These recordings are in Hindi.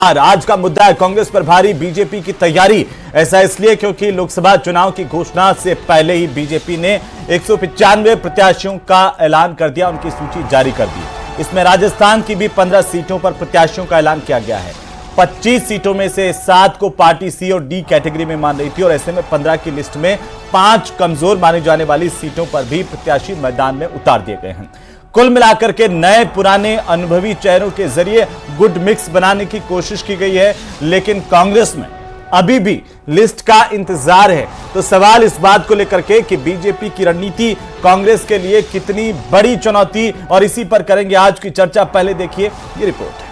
आज का मुद्दा है कांग्रेस पर भारी बीजेपी की तैयारी। ऐसा इसलिए क्योंकि लोकसभा चुनाव की घोषणा से पहले ही बीजेपी ने 195 प्रत्याशियों का ऐलान कर दिया, उनकी सूची जारी कर दी। इसमें राजस्थान की भी 15 सीटों पर प्रत्याशियों का ऐलान किया गया है। 25 सीटों में से 7 को पार्टी सी और डी कैटेगरी में मान रही थी और ऐसे में 15 की लिस्ट में 5 कमजोर मानी जाने वाली सीटों पर भी प्रत्याशी मैदान में उतार दिए गए हैं। कुल मिलाकर के नए पुराने अनुभवी चेहरों के जरिए गुड मिक्स बनाने की कोशिश की गई है, लेकिन कांग्रेस में अभी भी लिस्ट का इंतजार है। तो सवाल इस बात को लेकर के कि बीजेपी की रणनीति कांग्रेस के लिए कितनी बड़ी चुनौती, और इसी पर करेंगे आज की चर्चा। पहले देखिए ये रिपोर्ट।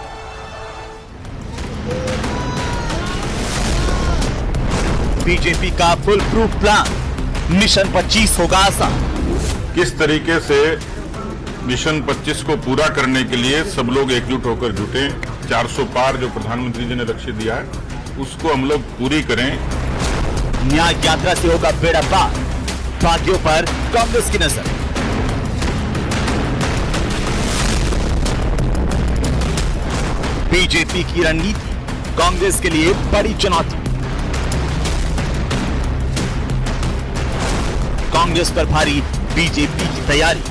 बीजेपी का फुल प्रूफ प्लान, मिशन 25 होगा आसान। किस तरीके से मिशन 25 को पूरा करने के लिए सब लोग एकजुट होकर जुटे, 400 पार जो प्रधानमंत्री जी ने लक्ष्य दिया है उसको हम लोग पूरी करें। न्याय यात्रा से होगा बेड़ा पार, बागियों पर कांग्रेस की नजर। बीजेपी की रणनीति कांग्रेस के लिए बड़ी चुनौती। कांग्रेस पर भारी बीजेपी की तैयारी।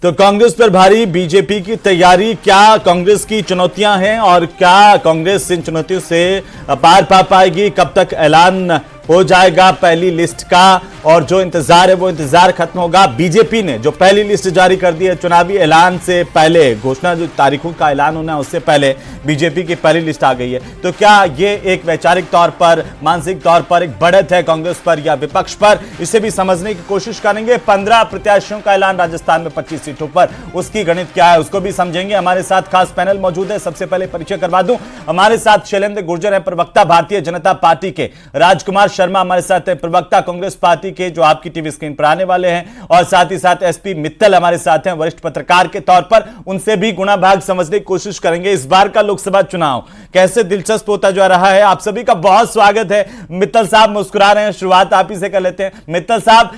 तो कांग्रेस पर भारी बीजेपी की तैयारी, क्या कांग्रेस की चुनौतियां हैं और क्या कांग्रेस इन चुनौतियों से पार पा पाएगी? कब तक ऐलान हो जाएगा पहली लिस्ट का, और जो इंतजार है वो इंतजार खत्म होगा? बीजेपी ने जो पहली लिस्ट जारी कर दी है, चुनावी ऐलान से पहले, घोषणा जो तारीखों का ऐलान होना है उससे पहले बीजेपी की पहली लिस्ट आ गई है। तो क्या ये एक वैचारिक तौर पर, मानसिक तौर पर एक बढ़त है कांग्रेस पर या विपक्ष पर? इसे भी समझने की कोशिश करेंगे। 15 प्रत्याशियों का ऐलान राजस्थान में 25 सीटों पर, उसकी गणित क्या है उसको भी समझेंगे। हमारे साथ खास पैनल मौजूद है। सबसे पहले परिचय करवा दूं, हमारे साथ शैलेंद्र गुर्जर है, प्रवक्ता भारतीय जनता पार्टी के। राजकुमार शर्मा हमारे साथ है, प्रवक्ता कांग्रेस पार्टी के, जो आपकी टीवी स्क्रीन पर आने वाले हैं। और साथ ही साथ एसपी मित्तल हमारे साथ हैं, वरिष्ठ पत्रकार के तौर पर। उनसे भी गुणा भाग समझने की कोशिश करेंगे। इस बार का लोकसभा चुनाव कैसे दिलचस्प होता जा रहा है। आप सभी का बहुत स्वागत है। मित्तल साहब मुस्कुरा रहे हैं, शुरुआत आप ही से कर लेते हैं। मित्तल साहब,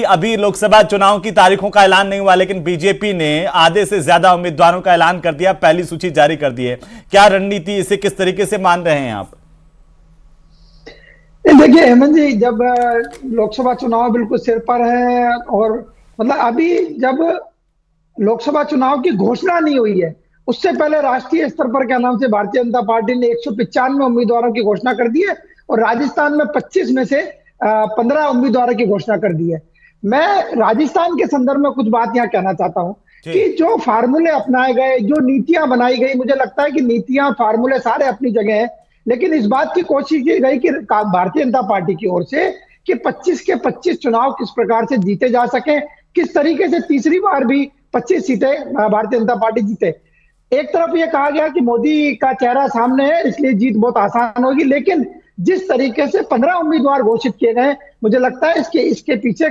अभी लोकसभा चुनाव की तारीखों का ऐलान नहीं हुआ, लेकिन बीजेपी ने आधे से ज्यादा उम्मीदवारों का ऐलान कर दिया, पहली सूची जारी कर दी है। क्या रणनीति, इसे किस तरीके से मान रहे हैं आप? देखिए हेमंत जी, जब लोकसभा चुनाव बिल्कुल सिर पर है और मतलब अभी जब लोकसभा चुनाव की घोषणा नहीं हुई है, उससे पहले राष्ट्रीय स्तर पर क्या नाम से भारतीय जनता पार्टी ने 195 उम्मीदवारों की घोषणा कर दी है और राजस्थान में 25 में से 15 उम्मीदवारों की घोषणा कर दी है। मैं राजस्थान के संदर्भ में कुछ बात यहाँ कहना चाहता हूँ कि जो फार्मूले अपनाए गए, जो नीतियां बनाई गई, मुझे लगता है कि नीतियां फार्मूले सारे अपनी जगह है, लेकिन इस बात की कोशिश की गई कि भारतीय जनता पार्टी की ओर से कि 25 के 25 चुनाव किस प्रकार से जीते जा सके, किस तरीके से तीसरी बार भी 25 सीटें भारतीय जनता पार्टी जीते। एक तरफ ये कहा गया कि मोदी का चेहरा सामने है इसलिए जीत बहुत आसान होगी, लेकिन जिस तरीके से 15 उम्मीदवार घोषित किए गए, मुझे लगता है इसके पीछे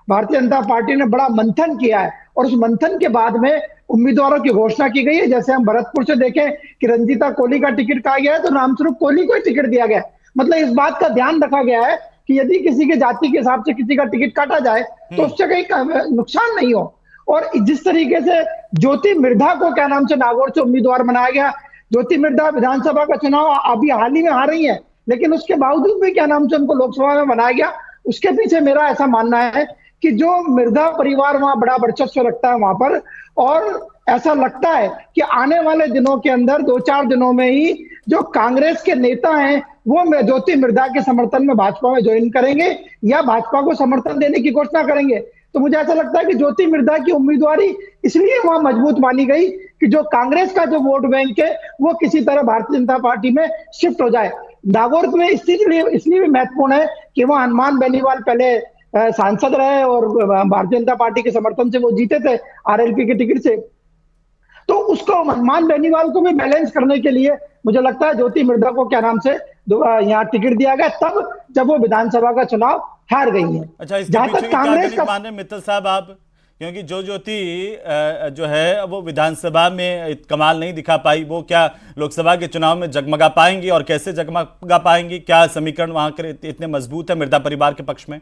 भारतीय जनता पार्टी ने बड़ा मंथन किया है और उस मंथन के बाद में उम्मीदवारों की घोषणा की गई है। जैसे हम भरतपुर से देखें कि रंजीता कोहली का टिकट कहा गया है तो रामस्वरूप कोहली को ही टिकट दिया गया है। मतलब इस बात का ध्यान रखा गया है कि यदि किसी के जाति के हिसाब से किसी का टिकट काटा जाए तो उससे कहीं नुकसान नहीं हो। और जिस तरीके से ज्योति मिर्धा को क्या नाम से नागौर से उम्मीदवार बनाया गया, ज्योति मिर्धा विधानसभा का चुनाव अभी हाल ही में हार रही है, लेकिन उसके बावजूद भी क्या नाम से उनको लोकसभा में बनाया गया। उसके पीछे मेरा ऐसा मानना है कि जो मिर्धा परिवार वहां बड़ा वर्चस्व रखता है वहां पर, और ऐसा लगता है कि आने वाले दिनों के अंदर 2-4 दिनों में ही जो कांग्रेस के नेता हैं वो ज्योति मिर्धा के समर्थन में भाजपा में ज्वाइन करेंगे या भाजपा को समर्थन देने की घोषणा करेंगे। तो मुझे ऐसा लगता है कि ज्योति मिर्धा की उम्मीदवारी इसलिए वहां मजबूत मानी गई कि जो कांग्रेस का जो वोट बैंक है वो किसी तरह भारतीय जनता पार्टी में शिफ्ट हो जाए। नागौर में इसलिए भी महत्वपूर्ण है कि वहां हनुमान बेनीवाल पहले सांसद रहे और भारतीय जनता पार्टी के समर्थन से वो जीते थे आरएलपी के टिकट से। तो उसको हनुमान बेनीवाल को भी बैलेंस करने के लिए मुझे लगता है ज्योति मिर्धा को क्या नाम से यहाँ टिकट दिया गया, तब जब वो विधानसभा का चुनाव हार गई है। अच्छा, इसके पीछे कांग्रेस का माने मित्तल साहब आप, क्योंकि जो ज्योति जो है वो विधानसभा में कमाल नहीं दिखा पाई, वो क्या लोकसभा के चुनाव में जगमगा पाएंगी और कैसे जगमगा पाएंगी? क्या समीकरण वहां के इतने मजबूत है मिर्धा परिवार के पक्ष में?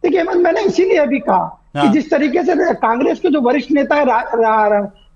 देखिए मैंने इसीलिए अभी कहा कि जिस तरीके से कांग्रेस के जो वरिष्ठ नेता है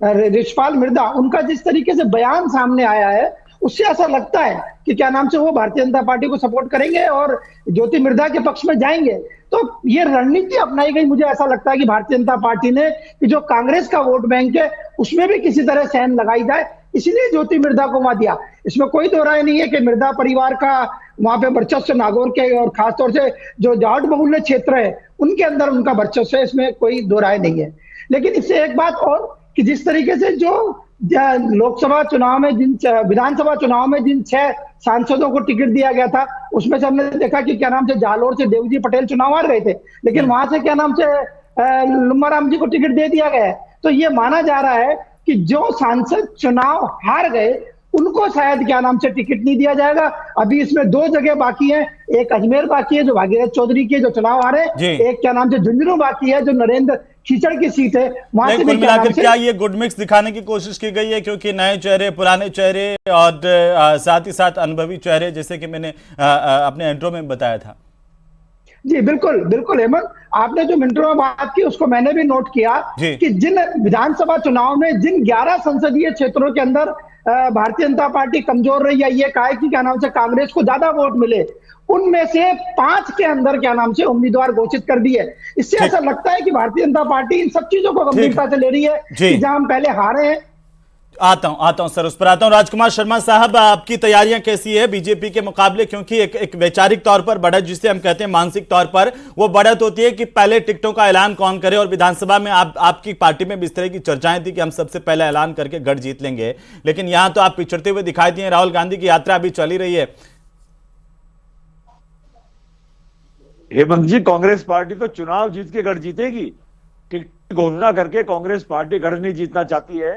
रिछपाल मिर्धा, उनका जिस तरीके से बयान सामने आया है, उससे ऐसा लगता है कि क्या नाम से वो भारतीय जनता पार्टी को सपोर्ट करेंगे और ज्योति मिर्धा के पक्ष में जाएंगे। तो ये रणनीति अपनाई गई, मुझे ऐसा लगता है कि भारतीय जनता पार्टी ने, कि जो कांग्रेस का वोट बैंक है उसमें भी किसी तरह सहन लगाई जाए, इसलिए ज्योति मिर्धा को वहां दिया। इसमें कोई दो राय नहीं है कि मिर्धा परिवार का वहां पे वर्चस्व नागौर के और खासतौर से जो जाट बहुल्य क्षेत्र है उनके अंदर उनका वर्चस्व है, इसमें कोई दो राय नहीं है। लेकिन इससे एक बात और, कि जिस तरीके से जो लोकसभा चुनाव में विधानसभा चुनाव में जिन 6 सांसदों को टिकट दिया गया था, उसमें से हमने देखा कि क्या नाम से जालोर से देवजी पटेल चुनाव हार गए थे, लेकिन वहां से क्या नाम से लुम्बाराम जी को टिकट दे दिया गया है। तो ये माना जा रहा है कि जो सांसद चुनाव हार गए उनको शायद क्या नाम से टिकट नहीं दिया जाएगा। अभी इसमें 2 जगह बाकी है, एक अजमेर बाकी है जो भागीरथ चौधरी के जो चुनाव हारे, एक क्या नाम से झुंझुनू बाकी है जो नरेंद्र खीचड़ की सीट है, वहां से कुल मिलाकर क्या ये गुड मिक्स दिखाने की कोशिश की गई है, क्योंकि नए चेहरे, पुराने चेहरे और साथ ही साथ अनुभवी चेहरे, जैसे कि मैंने अपने इंट्रो में बताया था। जी बिल्कुल बिल्कुल हेमंत, आपने जो मिनटों में बात की उसको मैंने भी नोट किया कि जिन विधानसभा चुनाव में जिन 11 संसदीय क्षेत्रों के अंदर भारतीय जनता पार्टी कमजोर रही है, ये कहा है कि क्या नाम से कांग्रेस को ज्यादा वोट मिले, उनमें से 5 के अंदर क्या नाम से उम्मीदवार घोषित कर दिए। इससे ऐसा लगता है कि भारतीय जनता पार्टी इन सब चीजों को गंभीरता से ले रही है कि जहां हम पहले हारे हैं। आता हूं सर, उस पर आता हूं। राजकुमार शर्मा साहब, आपकी तैयारियां कैसी है बीजेपी के मुकाबले? क्योंकि एक वैचारिक तौर पर बढ़त, जिसे हम कहते हैं मानसिक तौर पर, वो बढ़त होती है कि पहले टिकटों का ऐलान कौन करे, और विधानसभा में आपकी पार्टी में भी इस तरह की चर्चाएं थी कि हम सबसे पहले ऐलान करके गढ़ जीत लेंगे, लेकिन यहां तो आप पिछड़ते हुए दिखाई दिए। राहुल गांधी की यात्रा अभी चल ही रही है। हेमंत जी, कांग्रेस पार्टी तो चुनाव जीत के गढ़ जीतेगी, टिकट घोषणा करके कांग्रेस पार्टी गढ़ नहीं जीतना चाहती है।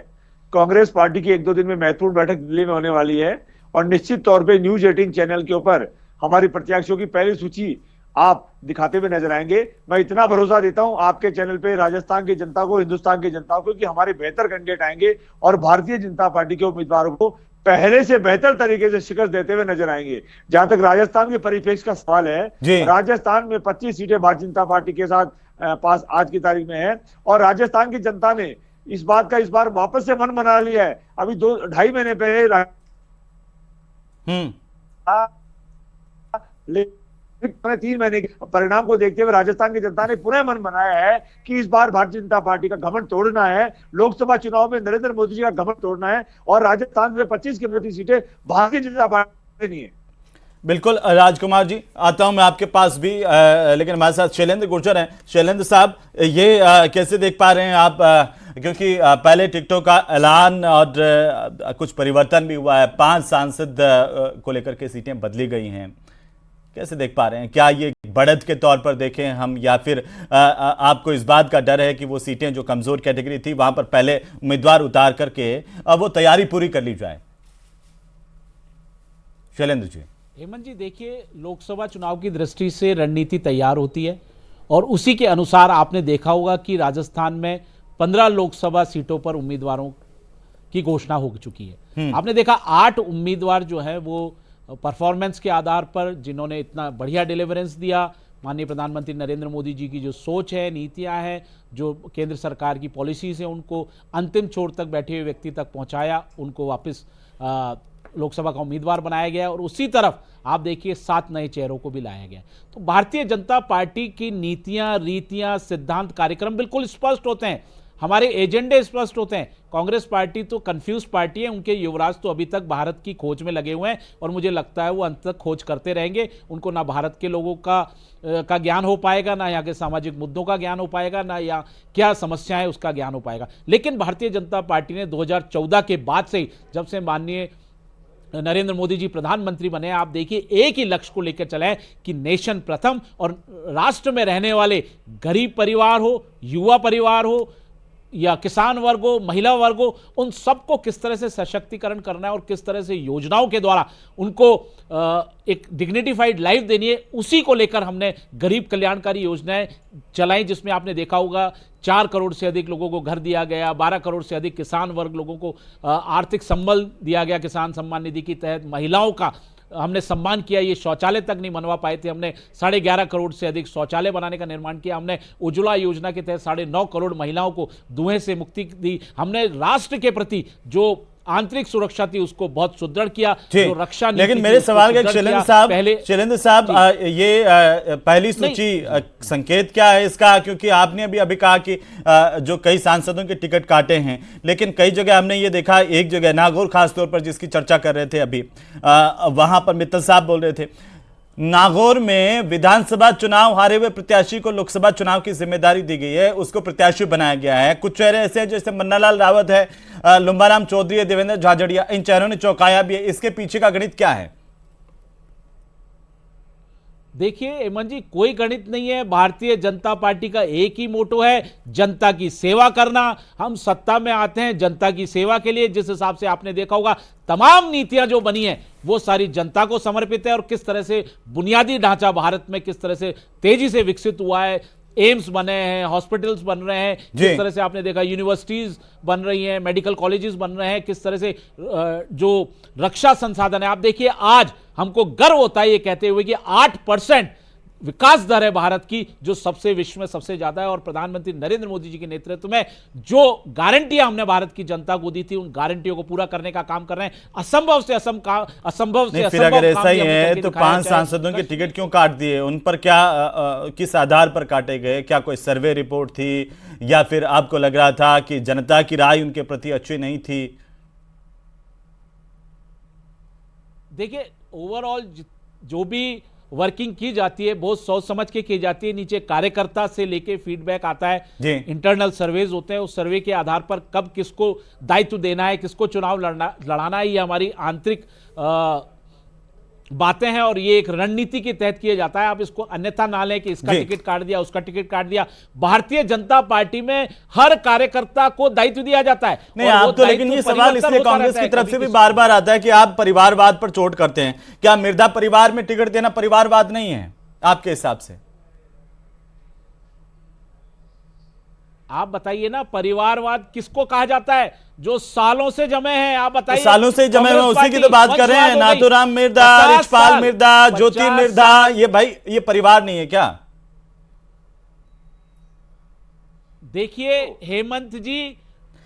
कांग्रेस पार्टी की 1-2 दिन में महत्वपूर्ण बैठक दिल्ली में होने वाली है और निश्चित तौर पे न्यूज 18 चैनल के ऊपर हमारी प्रत्याशियों की पहली सूची आप दिखाते हुए नजर आएंगे। मैं इतना भरोसा देता हूं आपके चैनल पे राजस्थान की जनता को, हिंदुस्तान की जनता को, कि हमारे बेहतर कैंडिडेट आएंगे और भारतीय जनता पार्टी के उम्मीदवारों को पहले से बेहतर तरीके से शिकस्त देते हुए नजर आएंगे। जहां तक राजस्थान के परिप्रेक्ष्य का सवाल है, राजस्थान में 25 सीटें भारतीय जनता पार्टी के साथ पास आज की तारीख में है और राजस्थान की जनता ने इस बात का इस बार वापस से मन बना लिया है। अभी 2-2.5 महीने पहले 3 महीने के परिणाम को देखते हुए राजस्थान की जनता ने पुनः मन बनाया है कि इस बार भारतीय जनता पार्टी का घमंड तोड़ना है, लोकसभा चुनाव में नरेंद्र मोदी जी का घमंड तोड़ना है और राजस्थान में 25 की 25 सीटें भारतीय जनता पार्टी नहीं है। बिल्कुल राजकुमार जी, आता हूं मैं आपके पास भी, लेकिन हमारे साथ शैलेंद्र गुर्जर हैं। शैलेंद्र साहब, ये कैसे देख पा रहे हैं आप, क्योंकि पहले टिकटों का ऐलान और कुछ परिवर्तन भी हुआ है, 5 सांसद को लेकर के सीटें बदली गई हैं, कैसे देख पा रहे हैं? क्या ये बढ़त के तौर पर देखें हम, या फिर आपको इस बात का डर है कि वो सीटें जो कमजोर कैटेगरी थी वहां पर पहले उम्मीदवार उतार करके अब वो तैयारी पूरी कर ली जाए? शैलेंद्र जी। हेमंत जी, देखिए, लोकसभा चुनाव की दृष्टि से रणनीति तैयार होती है और उसी के अनुसार आपने देखा होगा कि राजस्थान में 15 लोकसभा सीटों पर उम्मीदवारों की घोषणा हो चुकी है। आपने देखा 8 उम्मीदवार जो है वो परफॉर्मेंस के आधार पर, जिन्होंने इतना बढ़िया डिलीवरेंस दिया, माननीय प्रधानमंत्री नरेंद्र मोदी जी की जो सोच है, नीतियां हैं, जो केंद्र सरकार की पॉलिसीज है, उनको अंतिम छोर तक बैठे हुए व्यक्ति तक पहुंचाया, उनको वापस लोकसभा का उम्मीदवार बनाया गया और उसी तरफ आप देखिए 7 नए चेहरों को भी लाया गया। तो भारतीय जनता पार्टी की नीतियां, रीतियां, सिद्धांत, कार्यक्रम बिल्कुल स्पष्ट होते हैं, हमारे एजेंडे स्पष्ट होते हैं। कांग्रेस पार्टी तो कंफ्यूज पार्टी है, उनके युवराज तो अभी तक भारत की खोज में लगे हुए हैं और मुझे लगता है वो अंत तक खोज करते रहेंगे। उनको ना भारत के लोगों का ज्ञान हो पाएगा, ना यहाँ के सामाजिक मुद्दों का ज्ञान हो पाएगा, ना या क्या समस्याएं उसका ज्ञान हो पाएगा। लेकिन भारतीय जनता पार्टी ने 2014 के बाद से, जब से माननीय नरेंद्र मोदी जी प्रधानमंत्री बने, आप देखिए एक ही लक्ष्य को लेकर चले कि नेशन प्रथम, और राष्ट्र में रहने वाले गरीब परिवार हो, युवा परिवार हो या किसान वर्ग हो, महिला वर्ग हो, उन सबको किस तरह से सशक्तिकरण करना है और किस तरह से योजनाओं के द्वारा उनको एक डिग्निफाइड लाइफ देनी है, उसी को लेकर हमने गरीब कल्याणकारी योजनाएं चलाई, जिसमें आपने देखा होगा 4 करोड़ से अधिक लोगों को घर दिया गया, 12 करोड़ से अधिक किसान वर्ग लोगों को आर्थिक संबल दिया गया किसान सम्मान निधि के तहत, महिलाओं का हमने सम्मान किया, ये शौचालय तक नहीं बनवा पाए थे, हमने 11.5 करोड़ से अधिक शौचालय बनाने का निर्माण किया, हमने उज्ज्वला योजना के तहत 9.5 करोड़ महिलाओं को धुएं से मुक्ति दी, हमने राष्ट्र के प्रति जो आंतरिक सुरक्षा थी उसको बहुत सुदृढ़ किया, जो रक्षा नीति लेकिन मेरे सवाल का शैलेंद्र साहब ये पहली सूची संकेत क्या है इसका, क्योंकि आपने अभी कहा कि जो कई सांसदों के टिकट काटे हैं, लेकिन कई जगह हमने ये देखा, एक जगह नागौर खासतौर पर जिसकी चर्चा कर रहे थे अभी, वहां पर मित्तल साहब बोल रहे थे नागौर में विधानसभा चुनाव हारे हुए प्रत्याशी को लोकसभा चुनाव की जिम्मेदारी दी गई है, उसको प्रत्याशी बनाया गया है। कुछ चेहरे ऐसे हैं जैसे मन्नालाल रावत है, लुम्बाराम चौधरी है, देवेंद्र झाझड़िया, इन चेहरों ने चौंकाया भी है। इसके पीछे का गणित क्या है? देखिए हेमंत जी, कोई गणित नहीं है। भारतीय जनता पार्टी का एक ही मोटो है, जनता की सेवा करना। हम सत्ता में आते हैं जनता की सेवा के लिए। जिस हिसाब से आपने देखा होगा तमाम नीतियां जो बनी हैं वो सारी जनता को समर्पित है, और किस तरह से बुनियादी ढांचा भारत में किस तरह से तेजी से विकसित हुआ है, एम्स बने हैं, हॉस्पिटल्स बन रहे हैं, किस तरह से आपने देखा यूनिवर्सिटीज बन रही हैं, मेडिकल कॉलेजेस बन रहे हैं, किस तरह से जो रक्षा संसाधन है। आप देखिए आज हमको गर्व होता है ये कहते हुए कि 8% विकास दर है भारत की, जो सबसे विश्व में सबसे ज्यादा है। और प्रधानमंत्री नरेंद्र मोदी जी के नेतृत्व में जो गारंटियां हमने भारत की जनता को दी थी, उन गारंटियों को पूरा करने का काम कर रहे हैं। असंभव से फिर अगर ऐसा ही है तो 5 सांसदों के टिकट क्यों काट दिए? उन पर क्या किस आधार पर काटे गए? क्या कोई सर्वे रिपोर्ट थी, या फिर आपको लग रहा था कि जनता की राय उनके प्रति अच्छी नहीं थी? देखिए ओवरऑल जो भी वर्किंग की जाती है बहुत सोच समझ के की जाती है। नीचे कार्यकर्ता से लेके फीडबैक आता है, इंटरनल सर्वेज होते हैं, उस सर्वे के आधार पर कब किसको दायित्व देना है, किसको चुनाव लड़ाना है, ये हमारी आंतरिक बातें हैं, और ये एक रणनीति के तहत किया जाता है। आप इसको अन्यथा ना लें कि इसका टिकट काट दिया, उसका टिकट काट दिया। भारतीय जनता पार्टी में हर कार्यकर्ता को दायित्व दिया जाता है। नहीं, आप तो लेकिन ये सवाल इसलिए कांग्रेस की तरफ से भी बार बार आता है कि आप परिवारवाद पर चोट करते हैं। क्या मिर्जा परिवार में टिकट देना परिवारवाद नहीं है आपके हिसाब से? आप बताइए ना, परिवारवाद किसको कहा जाता है? जो सालों से जमे हैं। आप बताइए। सालों से जमे हैं, उसी की तो बात कर रहे हैं। नाथूराम मिर्जा, रिचपाल मिर्जा, ज्योति मिर्जा, ये भाई ये परिवार नहीं है क्या? देखिए हेमंत जी,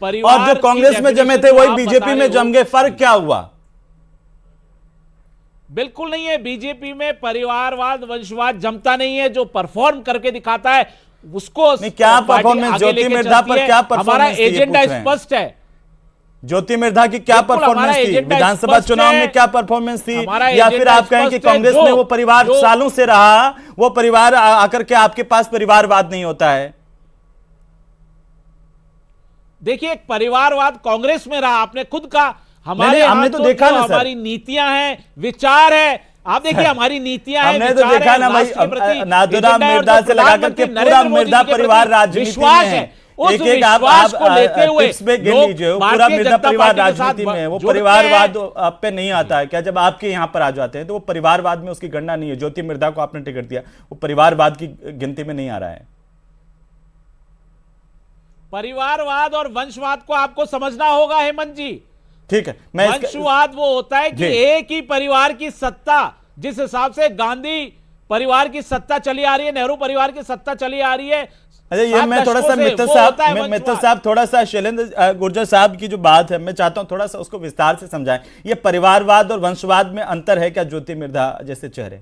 परिवार और जो कांग्रेस में जमे थे वही बीजेपी में जम गए, फर्क क्या हुआ? बिल्कुल नहीं है। बीजेपी में परिवारवाद वंशवाद जमता नहीं है। जो परफॉर्म करके दिखाता है उसको क्या परफॉर्मेंस, ज्योति मिर्जा पर क्या परफॉर्मेंस? हमारा एजेंडा स्पष्ट है। ज्योति मिर्जा की क्या परफॉर्मेंस थी? विधानसभा चुनाव में क्या परफॉर्मेंस थी? या फिर आप कहें कि कांग्रेस में वो परिवार सालों से रहा, वो परिवार आकर के आपके पास परिवारवाद नहीं होता है? देखिए एक परिवारवाद कांग्रेस में रहा, आपने खुद कहा। हमने तो देखा ना, हमारी नीतियां हैं, विचार है। आप देखिए हमारी नीतियां हैं, हमने तो देखा ना भाई, नाथूराम मिर्जा से लगा करके पूरा मिर्जा परिवार राजनीति में है। एक आप टिप्स पे गिन लीजिए, पूरा मिर्जा परिवार राजनीति में है। वो परिवारवाद आप पे नहीं आता है क्या? जब आपके यहाँ पर आ जाते हैं तो वो परिवारवाद में उसकी गणना नहीं है। ज्योति मिर्जा को आपने टिकट दिया, वो परिवारवाद की गिनती में नहीं आ रहा है। परिवारवाद और वंशवाद को आपको समझना होगा हेमंत जी। ठीक है, वंशवाद वो होता है कि एक ही परिवार की सत्ता, जिस हिसाब से गांधी परिवार की सत्ता चली आ रही है, नेहरू परिवार की सत्ता चली आ रही है। अच्छा, ये मैं थोड़ा सा मित्तल साहब थोड़ा सा शैलेंद्र गुर्जर साहब की जो बात है मैं चाहता हूं थोड़ा सा उसको विस्तार से समझाएं। ये परिवारवाद और वंशवाद में अंतर है क्या? ज्योति मिर्जा जैसे चेहरे।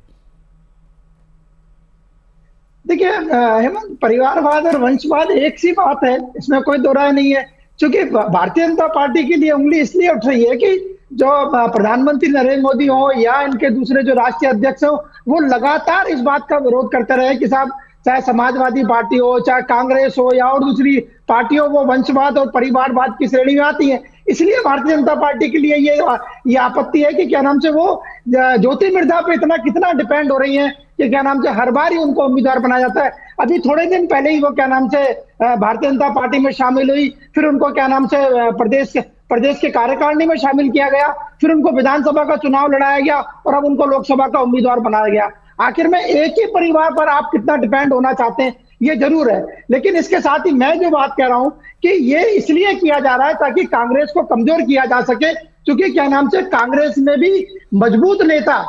देखिए हेमंत, परिवारवाद और वंशवाद एक सी बात है, इसमें कोई दो राय नहीं है। क्योंकि भारतीय जनता पार्टी के लिए उंगली इसलिए उठ रही है कि जो प्रधानमंत्री नरेंद्र मोदी हो या इनके दूसरे जो राष्ट्रीय अध्यक्ष हो, वो लगातार इस बात का विरोध करते रहे कि साहब चाहे समाजवादी पार्टी हो, चाहे कांग्रेस हो या और दूसरी पार्टी हो, वो वंशवाद और परिवारवाद की श्रेणी में आती है। इसलिए भारतीय जनता पार्टी के लिए ये आपत्ति है कि क्या नाम से वो ज्योति मिर्जा पे इतना कितना डिपेंड हो रही है कि क्या नाम से हर बार ही उनको उम्मीदवार बनाया जाता है। अभी थोड़े दिन पहले ही वो क्या नाम से भारतीय जनता पार्टी में शामिल हुई, फिर उनको क्या नाम से प्रदेश के कार्यकारिणी में शामिल किया गया, फिर उनको विधानसभा का चुनाव लड़ाया गया और अब उनको लोकसभा का उम्मीदवार बनाया गया। आखिर में एक ही परिवार पर आप कितना डिपेंड होना चाहते हैं, ये जरूर है। लेकिन इसके साथ ही मैं जो बात कह रहा हूं कि ये इसलिए किया जा रहा है ताकि कांग्रेस को कमजोर किया जा सके, क्योंकि क्या नाम से कांग्रेस में भी मजबूत नेता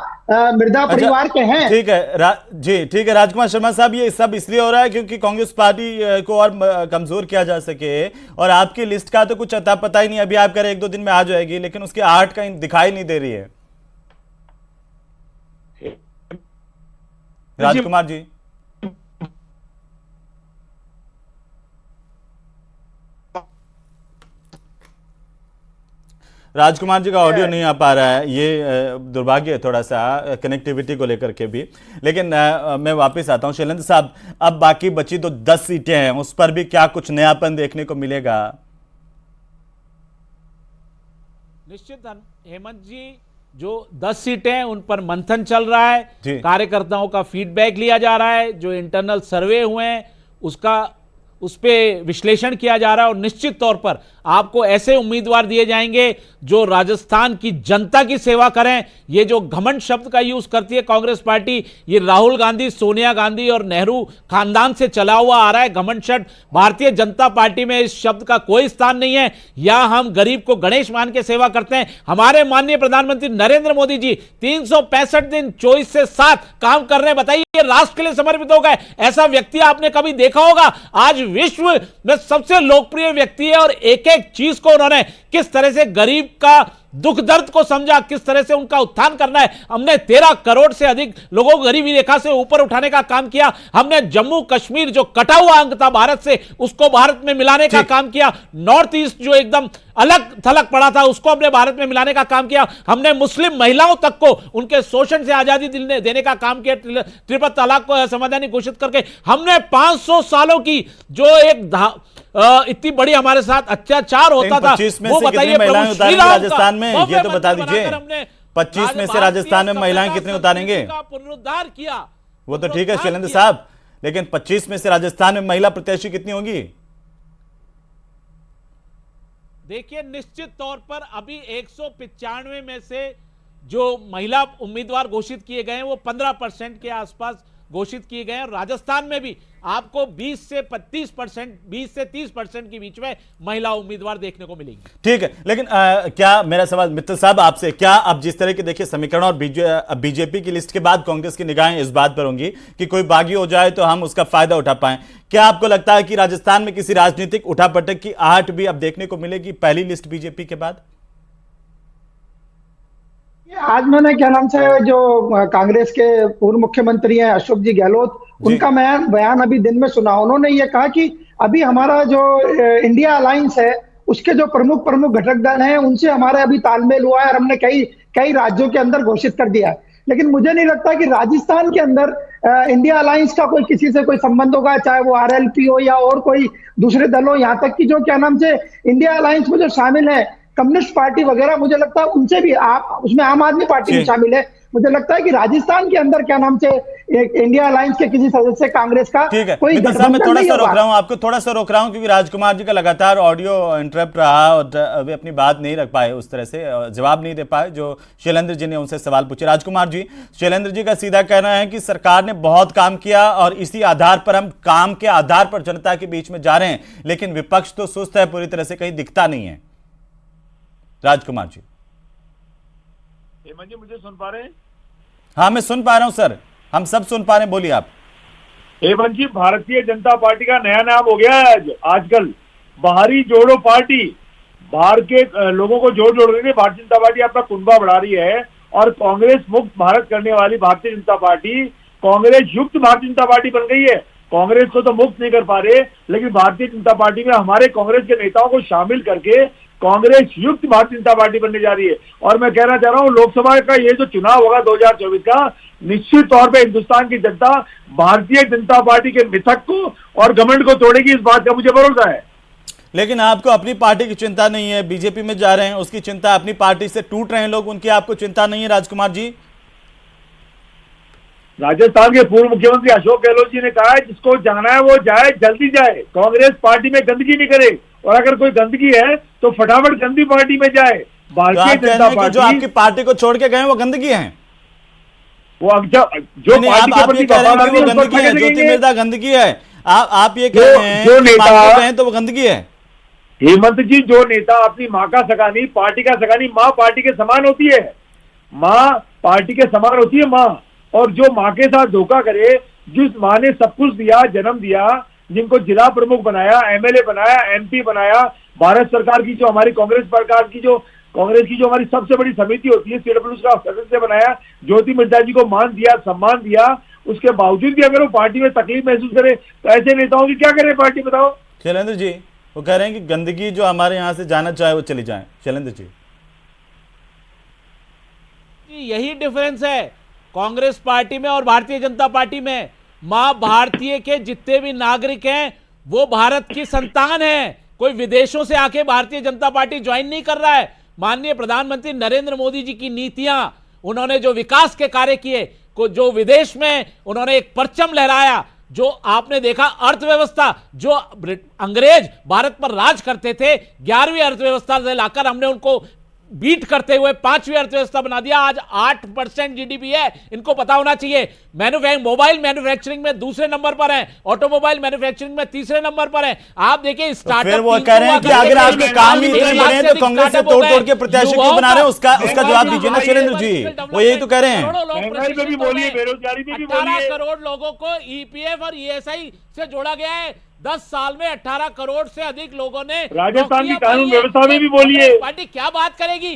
मिर्जा परिवार के हैं। ठीक है जी, ठीक है राजकुमार शर्मा साहब, ये सब इसलिए हो रहा है क्योंकि कांग्रेस पार्टी को और कमजोर किया जा सके, और आपकी लिस्ट का तो कुछ अता पता ही नहीं, अभी आप कह रहे 1-2 दिन में आ जाएगी, लेकिन उसकी आहट कहीं दिखाई नहीं दे रही है। राजकुमार जी, राजकुमार जी का ऑडियो नहीं आ पा रहा है, ये दुर्भाग्य है थोड़ा सा कनेक्टिविटी को लेकर के भी। लेकिन मैं वापस आता हूं शैलेंद्र साहब, अब बाकी बची तो 10 सीटें हैं, उस पर भी क्या कुछ नयापन देखने को मिलेगा? निश्चित हेमंत जी, जो 10 सीटें हैं उन पर मंथन चल रहा है, कार्यकर्ताओं का फीडबैक लिया जा रहा है, जो इंटरनल सर्वे हुए हैं उस पे विश्लेषण किया जा रहा है, और निश्चित तौर पर आपको ऐसे उम्मीदवार दिए जाएंगे जो राजस्थान की जनता की सेवा करें। ये जो घमंड शब्द का यूज करती है कांग्रेस पार्टी, ये राहुल गांधी, सोनिया गांधी और नेहरू खानदान से चला हुआ आ रहा है घमंड शब्द। भारतीय जनता पार्टी में इस शब्द का कोई स्थान नहीं है। या हम गरीब को गणेश मान के सेवा करते हैं। हमारे माननीय प्रधानमंत्री नरेंद्र मोदी जी 365 दिन 24 से 7 काम कर रहे हैं। बताइए, राष्ट्र के लिए समर्पित हो गए, ऐसा व्यक्ति आपने कभी देखा होगा? आज विश्व में सबसे लोकप्रिय व्यक्ति है, और एक एक चीज को उन्होंने किस तरह से गरीब का दुख दर्द को समझा, किस तरह से उनका उत्थान करना है। हमने 13 करोड़ से अधिक लोगों को गरीबी रेखा से ऊपर उठाने का काम किया। हमने जम्मू कश्मीर जो कटा हुआ अंग था भारत से, उसको भारत में मिलाने का काम किया। नॉर्थ ईस्ट जो एकदम अलग थलग पड़ा था, उसको हमने भारत में मिलाने का काम किया। हमने मुस्लिम महिलाओं तक को उनके शोषण से आजादी देने का काम किया, ट्रिपल तलाक को असंवैधानिक घोषित करके। हमने 500 सालों की जो एक इतनी बड़ी हमारे साथ अत्याचार होता था, वो बताइए राजस्थान में, ये तो बता दीजिए। 25 में से राजस्थान में महिलाएं कितनी उतारेंगे? पुनरुद्धार किया, वो तो ठीक है शैलेंद्र साहब, लेकिन 25 में से राजस्थान में महिला प्रत्याशी कितनी होगी? देखिए, निश्चित तौर पर अभी 195 में से जो महिला उम्मीदवार घोषित किए गए हैं वो 15% के आसपास घोषित किए गए हैं। राजस्थान में भी आपको 20 से 30% के बीच में महिला उम्मीदवार देखने को मिलेंगी। ठीक है, लेकिन क्या, मेरा सवाल मित्तल साहब आपसे, क्या अब जिस तरह के देखिए समीकरण और बीजेपी की लिस्ट के बाद कांग्रेस की निगाहें इस बात पर होंगी कि कोई बागी हो जाए तो हम उसका फायदा उठा पाएं, क्या आपको लगता है कि राजस्थान में किसी राजनीतिक उठापटक की आहट भी अब देखने को मिलेगी पहली लिस्ट बीजेपी के बाद? आज मैंने क्या नाम से जो कांग्रेस के पूर्व मुख्यमंत्री हैं अशोक जी गहलोत, उनका मैं बयान अभी दिन में सुना। उन्होंने ये कहा कि अभी हमारा जो इंडिया अलायंस है उसके जो प्रमुख घटक दल हैं उनसे हमारा अभी तालमेल हुआ है, और हमने कई राज्यों के अंदर घोषित कर दिया है। लेकिन मुझे नहीं लगता कि राजस्थान के अंदर इंडिया अलायंस का कोई किसी से कोई संबंध होगा, चाहे वो आरएलपी हो या और कोई दूसरे दल हो। यहाँ तक कि जो क्या नाम से इंडिया अलायंस में जो शामिल है कम्युनिस्ट पार्टी वगैरह, मुझे लगता है उनसे भी आप उसमें आम आदमी पार्टी भी शामिल है। मुझे लगता है कि राजस्थान के अंदर क्या नाम से एक इंडिया अलायंस के किसी सदस्य कांग्रेस का कोई गठबंधन मैं थोड़ा सा रोक रहा हूं, आपको थोड़ा सा रोक रहा हूं क्योंकि राजकुमार जी का लगातार ऑडियो इंटरप्ट रहा और अभी अपनी बात नहीं रख पाए, उस तरह से जवाब नहीं दे पाए जो शैलेंद्र जी ने उनसे सवाल पूछे। राजकुमार जी, शैलेंद्र जी का सीधा कहना है कि सरकार ने बहुत काम किया और इसी आधार पर हम काम के आधार पर जनता के बीच में जा रहे हैं, लेकिन विपक्ष तो सुस्त है, पूरी तरह से कहीं दिखता नहीं है। राजकुमार जी, हेमंत जी मुझे सुन पा रहे हैं? हाँ मैं सुन पा रहा हूं सर, हम सब सुन पा रहे हैं, बोलिए आप। हेमंत जी, भारतीय जनता पार्टी का नया नाम हो गया है आजकल, बाहरी जोड़ो पार्टी। बाहर के लोगों को जोड़ रही है भारतीय जनता पार्टी, अपना कुनबा बढ़ा रही है, और कांग्रेस मुक्त भारत करने वाली भारतीय जनता पार्टी कांग्रेस युक्त भारतीय जनता पार्टी बन गई है। कांग्रेस को तो मुक्त नहीं कर पा रहे, लेकिन भारतीय जनता पार्टी में हमारे कांग्रेस के नेताओं को शामिल करके कांग्रेस युक्त भारतीय जनता पार्टी बनने जा रही है। और मैं कहना चाह रहा हूं, लोकसभा का ये जो चुनाव होगा 2024 का, निश्चित तौर पे हिंदुस्तान की जनता भारतीय जनता पार्टी के मिथक को और घमंड को तोड़ेगी, इस बात का मुझे भरोसा है। लेकिन आपको अपनी पार्टी की चिंता नहीं है, बीजेपी में जा रहे हैं उसकी चिंता, अपनी पार्टी से टूट रहे हैं लोग, उनकी आपको चिंता नहीं है राजकुमार जी? राजस्थान के पूर्व मुख्यमंत्री अशोक गहलोत जी ने कहा है जिसको जाना है वो जाए, जल्दी जाए, कांग्रेस पार्टी में गंदगी नहीं करे, और अगर कोई गंदगी है तो फटाफट गंदी पार्टी में जाए। भारतीय जनता पार्टी जो आपकी पार्टी को छोड़ के गए वो गंदगी है, वो जो पार्टी के प्रति गंदगी है, ज्योति मिर्धा गंदगी है, आप ये कह रहे हैं जो नेता तो वो गंदगी है। हेमंत जी, जो नेता अपनी माँ का सगा नहीं, पार्टी का सगा नहीं, माँ पार्टी के समान होती है, माँ पार्टी के समान होती है माँ। और जो माँ के साथ धोखा करे, जिस माँ ने सब कुछ दिया, जन्म दिया, जिनको जिला प्रमुख बनाया, एमएलए बनाया, एमपी बनाया, भारत सरकार की जो हमारी कांग्रेस की जो हमारी सबसे बड़ी समिति होती है सीडब्ल्यूसी का सदस्य बनाया, ज्योति मिर्जा जी को मान दिया, सम्मान दिया, उसके बावजूद भी अगर वो पार्टी में तकलीफ महसूस करे तो ऐसे नेताओं की क्या करे पार्टी, बताओ। शैलेंद्र जी, वो कह रहे हैं कि गंदगी जो हमारे यहाँ से जाना चाहे वो चली जाए। शैलेंद्र जी, यही डिफरेंस है कांग्रेस पार्टी में और भारतीय जनता पार्टी में। मां भारतीय के जितने भी नागरिक हैं वो भारत की संतान हैं। कोई विदेशों से आके भारतीय जनता पार्टी ज्वाइन नहीं कर रहा है। माननीय प्रधानमंत्री नरेंद्र मोदी जी की नीतियां, उन्होंने जो विकास के कार्य किए, जो विदेश में उन्होंने एक परचम लहराया, जो आपने देखा अर्थव्यवस्था, जो अंग्रेज भारत पर राज करते थे, 11वीं अर्थव्यवस्था से लाकर हमने उनको बीट करते हुए 5वीं अर्थव्यवस्था बना दिया। आज 8% जीडीपी है, इनको पता होना चाहिए। मोबाइल मैन्युफैक्चरिंग में दूसरे नंबर पर है, ऑटोमोबाइल मैन्युफैक्चरिंग में तीसरे नंबर पर है। आप देखिए स्टार्टअप, फिर वो कह रहे हैं कि अगर आपके काम ही इतने बड़े हैं तो कांग्रेस से तोड़ तोड़ के प्रत्याशी क्यों बना रहे हैं, उसका जवाब दीजिए ना शैलेंद्र जी। वो यही तो कह रहे हैं। महंगाई में भी बोलिए, बेरोजगारी में भी बोलिए। 18 करोड़ लोगों को ईपीएफ और ईएसआई से जोड़ा गया है। 10 साल में 18 करोड़ से अधिक लोगों ने राजस्थान की कानून व्यवस्था में भी बोलिए। पार्टी क्या बात करेगी?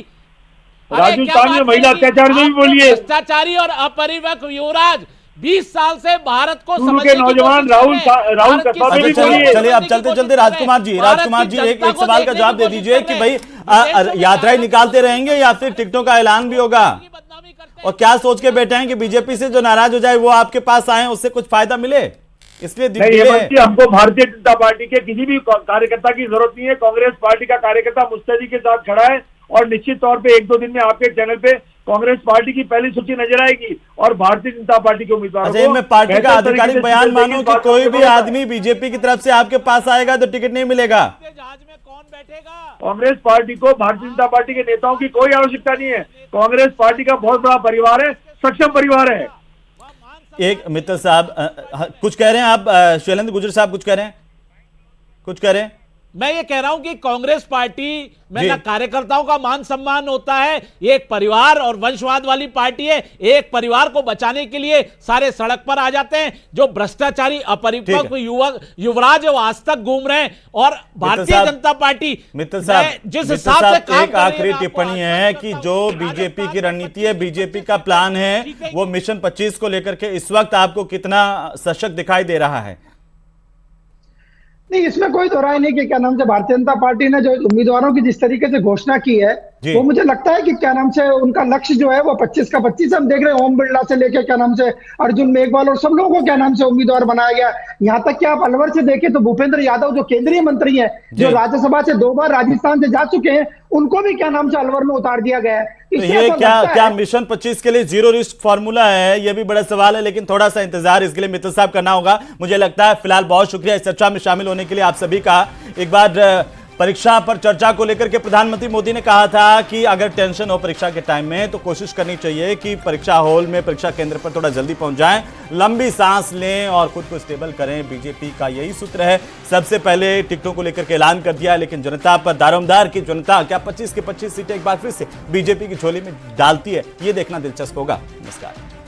राजस्थान में महिला अत्याचार में भी बोलिए। भ्रष्टाचारी और अपरिपक्व युवराज 20 साल से भारत को समझने के नौजवान राहुल कसबा में भी बोलिए। चलिए अब चलते चलते राजकुमार जी एक सवाल का जवाब दे दीजिए कि भाई यात्राएं निकालते रहेंगे या फिर टिकटों का ऐलान भी होगा? और क्या सोच के बैठे हैं कि बीजेपी से जो नाराज हो जाए वो आपके पास आए, उससे कुछ फायदा मिले, इसलिए हमको भारतीय जनता पार्टी के किसी भी कार्यकर्ता की जरूरत नहीं है। कांग्रेस पार्टी का कार्यकर्ता मुस्तैदी के साथ खड़ा है और निश्चित तौर पे 1-2 दिन में आपके चैनल पे कांग्रेस पार्टी की पहली सूची नजर आएगी और भारतीय जनता पार्टी के उम्मीदवारों को मैं पार्टी का आधिकारिक बयान मानूं कि कोई भी आदमी बीजेपी की तरफ से आपके पास आएगा तो टिकट नहीं मिलेगा। जहाज में कौन बैठेगा? कांग्रेस पार्टी को भारतीय जनता पार्टी के नेताओं की कोई आवश्यकता नहीं है। कांग्रेस पार्टी का बहुत बड़ा परिवार है, सक्षम परिवार है। एक मित्तल साहब कुछ कह रहे हैं, आप शैलेंद्र गुर्जर साहब कुछ कह रहे हैं? मैं ये कह रहा हूं कि कांग्रेस पार्टी में ना कार्यकर्ताओं का मान सम्मान होता है। ये एक परिवार और वंशवाद वाली पार्टी है। एक परिवार को बचाने के लिए सारे सड़क पर आ जाते हैं। जो भ्रष्टाचारी अपरिपक्व युवराज है वो आज तक घूम रहे हैं। और भारतीय जनता पार्टी मित्तल साहब जिस हिसाब से काम एक आखिरी टिप्पणी है कि जो बीजेपी की रणनीति है, बीजेपी का प्लान है, वो मिशन 25 को लेकर के इस वक्त आपको कितना सशक्त दिखाई दे रहा है? नहीं, इसमें कोई दो राय नहीं कि क्या नाम से भारतीय जनता पार्टी ने जो उम्मीदवारों की जिस तरीके से घोषणा की है वो मुझे लगता है कि क्या नाम से उनका लक्ष्य जो है वो 25 का 25 हम देख रहे हैं। ओम बिरला से लेके क्या नाम से अर्जुन मेघवाल और सब लोगों को क्या नाम से उम्मीदवार बनाया गया। यहाँ तक कि आप अलवर से देखें तो भूपेंद्र यादव जो केंद्रीय मंत्री हैं, जो राज्यसभा से 2 बार राजस्थान से जा चुके हैं, उनको भी क्या नाम से अलवर में उतार दिया गया है। तो ये क्या मिशन 25 के लिए जीरो रिस्क फॉर्मूला है? ये भी बड़ा सवाल है, लेकिन थोड़ा सा इंतजार इसके लिए मित्तल साहब करना होगा। मुझे लगता है फिलहाल बहुत शुक्रिया इस चर्चा में शामिल होने के लिए आप सभी का। एक बार परीक्षा पर चर्चा को लेकर के प्रधानमंत्री मोदी ने कहा था कि अगर टेंशन हो परीक्षा के टाइम में तो कोशिश करनी चाहिए कि परीक्षा हॉल में, परीक्षा केंद्र पर थोड़ा जल्दी पहुंच जाएं, लंबी सांस लें और खुद को स्टेबल करें। बीजेपी का यही सूत्र है। सबसे पहले टिकटों को लेकर के ऐलान कर दिया, लेकिन जनता पर दारोमदार की जनता क्या 25 की 25 सीटें एक बार फिर से बीजेपी की झोली में डालती है, ये देखना दिलचस्प होगा। नमस्कार।